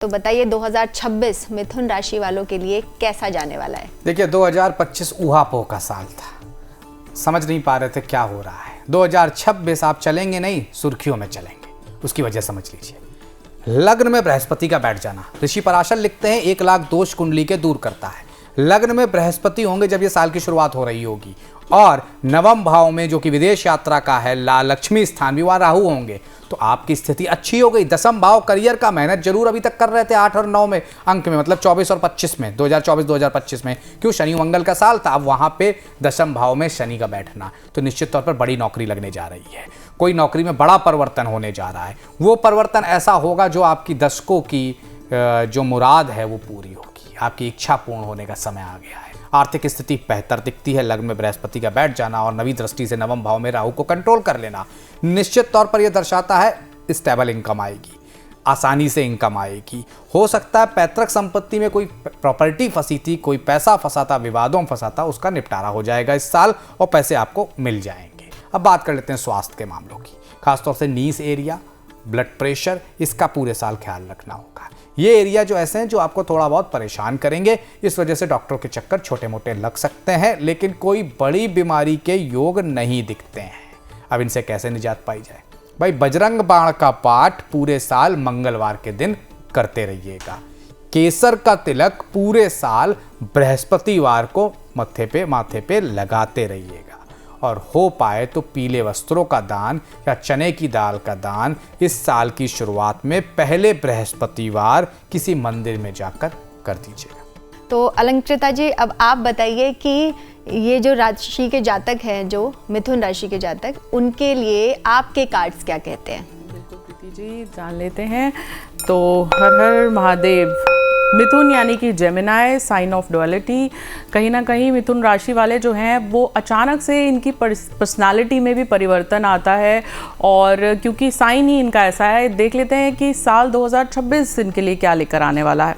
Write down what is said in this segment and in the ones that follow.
तो बताइए 2026 मिथुन राशि वालों के लिए कैसा जाने वाला है? देखिए 2025 ऊहापोह का साल था, समझ नहीं पा रहे थे क्या हो रहा है। 2026 आप चलेंगे नहीं, सुर्खियों में चलेंगे। उसकी वजह समझ लीजिए। लग्न में बृहस्पति का बैठ जाना, ऋषि पराशर लिखते हैं 1 लाख दोष कुंडली के दूर करता है। लग्न में बृहस्पति होंगे जब ये साल की शुरुआत हो रही होगी, और नवम भाव में जो कि विदेश यात्रा का है, लक्ष्मी स्थान भी वहां राहु होंगे, तो आपकी स्थिति अच्छी हो गई। दसम भाव करियर का मेहनत जरूर अभी तक कर रहे थे 8 और 9 में अंक में, मतलब 24 और 25 में, 2024-2025 में, क्यों शनि मंगल का साल था। अब वहां पे दसम भाव में शनि का बैठना, तो निश्चित तौर पर बड़ी नौकरी लगने जा रही है। कोई नौकरी में बड़ा परिवर्तन होने जा रहा है। वो परिवर्तन ऐसा होगा जो आपकी दशकों की जो मुराद है वो पूरी होगी। आपकी इच्छा पूर्ण होने का समय आ गया है। आर्थिक स्थिति बेहतर दिखती है। लग्न में बृहस्पति का बैठ जाना और नवी दृष्टि से नवम भाव में राहु को कंट्रोल कर लेना निश्चित तौर पर यह दर्शाता है स्टेबल इनकम आएगी, आसानी से इनकम आएगी। हो सकता है पैतृक संपत्ति में कोई प्रॉपर्टी फंसी थी, कोई पैसा फंसा था, विवादों में फंसा था, उसका निपटारा हो जाएगा इस साल और पैसे आपको मिल जाएंगे। अब बात कर लेते हैं स्वास्थ्य के मामलों की। खासतौर से नीस एरिया, ब्लड प्रेशर, इसका पूरे साल ख्याल रखना होगा। ये एरिया जो ऐसे हैं जो आपको थोड़ा बहुत परेशान करेंगे, इस वजह से डॉक्टरों के चक्कर छोटे मोटे लग सकते हैं, लेकिन कोई बड़ी बीमारी के योग नहीं दिखते हैं। अब इनसे कैसे निजात पाई जाए? भाई बजरंग बाण का पाठ पूरे साल मंगलवार के दिन करते रहिएगा। केसर का तिलक पूरे साल बृहस्पतिवार को माथे पे लगाते रहिएगा। और हो पाए तो पीले वस्त्रों का दान या चने की दाल का दान इस साल की शुरुआत में पहले बृहस्पतिवार किसी मंदिर में जाकर कर दीजिएगा। तो अलंकृता जी, अब आप बताइए कि ये जो राशि के जातक हैं, जो मिथुन राशि के जातक, उनके लिए आपके कार्ड्स क्या कहते हैं? बिल्कुल प्रीति जी, जान लेते हैं। तो हर हर महादेव। मिथुन यानी कि जेमिनाई, साइन ऑफ डुअलिटी। कहीं ना कहीं मिथुन राशि वाले जो हैं वो अचानक से इनकी पर्सनालिटी में भी परिवर्तन आता है, और क्योंकि साइन ही इनका ऐसा है। देख लेते हैं कि साल 2026 इनके लिए क्या लेकर आने वाला है।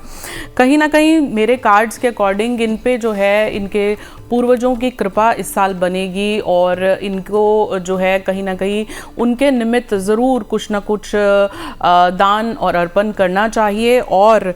कहीं ना कहीं मेरे कार्ड्स के अकॉर्डिंग इन पे जो है इनके पूर्वजों की कृपा इस साल बनेगी, और इनको जो है कहीं ना कहीं उनके निमित्त ज़रूर कुछ ना कुछ दान और अर्पण करना चाहिए। और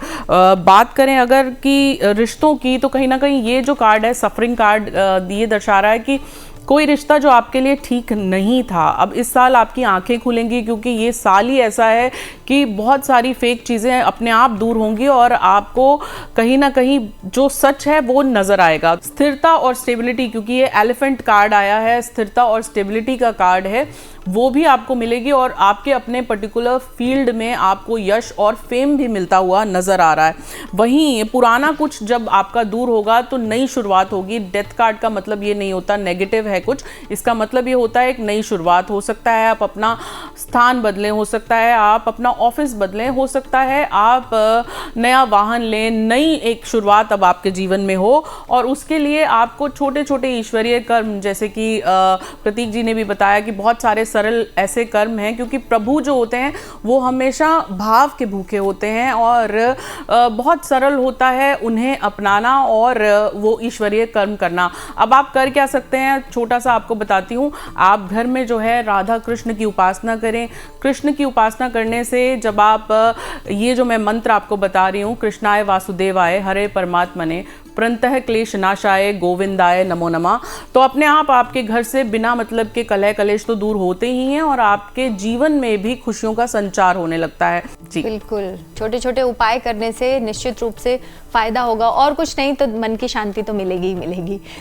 बात करें अगर कि रिश्तों की, तो कहीं ना कहीं ये जो कार्ड है सफरिंग कार्ड, ये दर्शा रहा है कि कोई रिश्ता जो आपके लिए ठीक नहीं था, अब इस साल आपकी आंखें खुलेंगी, क्योंकि ये साल ही ऐसा है कि बहुत सारी फेक चीज़ें अपने आप दूर होंगी और आपको कहीं ना कहीं जो सच है वो नज़र आएगा। स्थिरता और स्टेबिलिटी, क्योंकि ये एलिफेंट कार्ड आया है, स्थिरता और स्टेबिलिटी का कार्ड है, वो भी आपको मिलेगी, और आपके अपने पर्टिकुलर फील्ड में आपको यश और फेम भी मिलता हुआ नज़र आ रहा है। वहीं पुराना कुछ जब आपका दूर होगा तो नई शुरुआत होगी। डेथ कार्ड का मतलब ये नहीं होता नेगेटिव है कुछ, इसका मतलब ये होता है एक नई शुरुआत। हो सकता है आप अपना स्थान बदलें, हो सकता है आप अपना ऑफिस बदलें, हो सकता है आप नया वाहन लें, नई एक शुरुआत अब आपके जीवन में हो। और उसके लिए आपको छोटे छोटे ईश्वरीय कर्म, जैसे कि प्रतीक जी ने भी बताया कि बहुत सारे सरल ऐसे कर्म हैं, क्योंकि प्रभु जो होते हैं वो हमेशा भाव के भूखे होते हैं, और बहुत सरल होता है उन्हें अपनाना और वो ईश्वरीय कर्म करना। अब आप कर क्या सकते हैं, छोटा सा आपको बताती हूँ। आप घर में जो है राधा कृष्ण की उपासना करें। कृष्ण की उपासना करने से जब आप ये जो मैं मंत्र आपको बता रही हूँ, कृष्णाय वासुदेवाय हरे परमात्मने प्रंतः क्लेश नाशाय गोविंदाय नमो नमः, तो अपने आप आपके घर से बिना मतलब के कलह कलेश तो दूर होते ही हैं, और आपके जीवन में भी खुशियों का संचार होने लगता है। जी बिल्कुल, छोटे छोटे उपाय करने से निश्चित रूप से फायदा होगा, और कुछ नहीं तो मन की शांति तो मिलेगी ही मिलेगी।